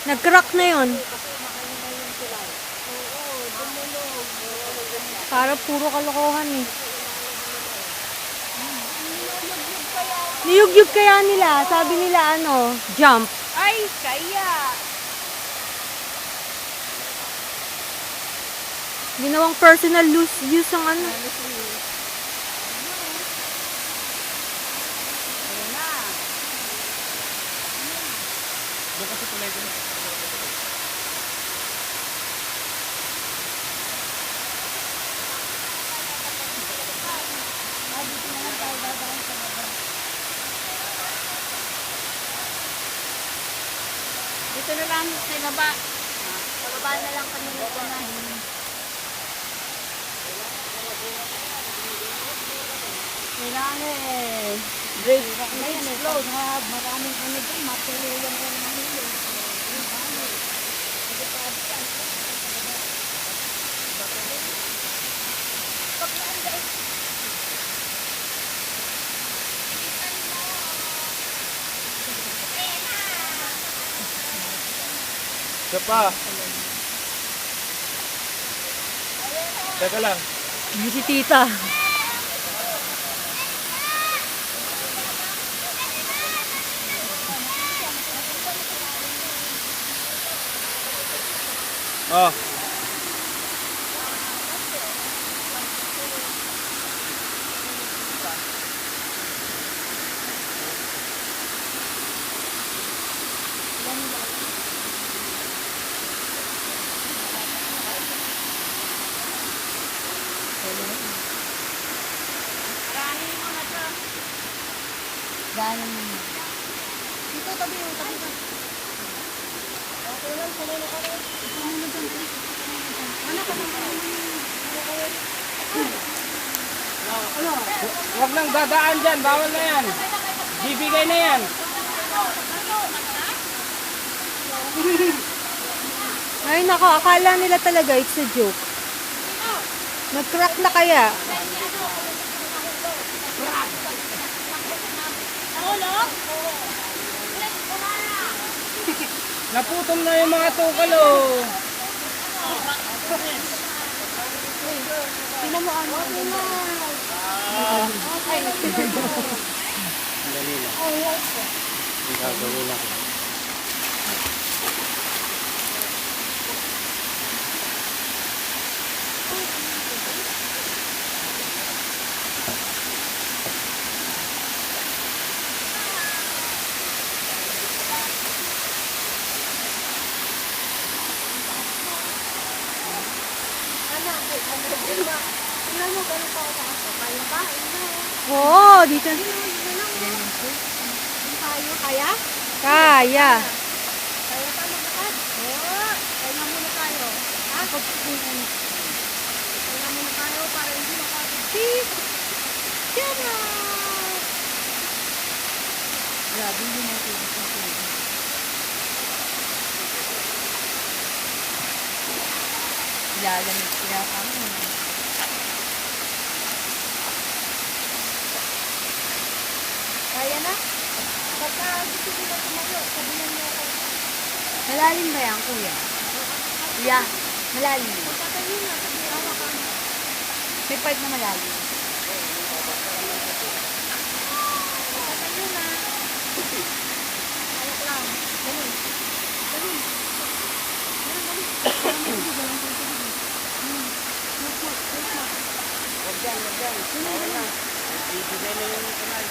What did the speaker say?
Nag-crack na yun. Para puro kalokohan eh. Niyugyug kaya nila. Sabi nila ano, jump. Ay, kaya. Ginawang personal use ang ano. Doon kasi tulay din. Dito na lang sa baba. Sa baba na lang kami nagpunahin. Kailangan eh. Break. May explode ha. Maraming ano dyan. Matuluyan ko naman yun. Isa pa. Teka lang. Hindi si tita. Oh. Maraming mga to. Gano'n. Dito, tabi mo, tabi mo. Okay lang, sanay na kami. Huwag nang dadaan dyan. Bawal na yan. Bibigay na yan. Ay nako, akala nila talaga it's a joke. Nag-crack na kaya? Naputol na yung mga tukal oh. Tingnan mo ano. Dali lang. Ang gagawin ako. Tingnan mo, ganun pa ako taas. Kaya ba? Oo, dito. Tayo, kaya? Kaya. Kaya pa maglakad? Oo. Kaya muna tayo. Ha? Kaya muna tayo para hindi makapagpis. Tiyara! Grabe yun natin. Lalamig sila kami. Kaya na? Pagka gusto nila tumayo, sabihan niyo ako. Malalim ba yan, kuya? Yeah, malalim. Pagkatayo na, sabihan ako. May part na malalim. Pagkatayo na. Alak lang. Ganun. Ganun. Huwag dyan, huwag dyan. Bawal na. Bibigay na yung kamay.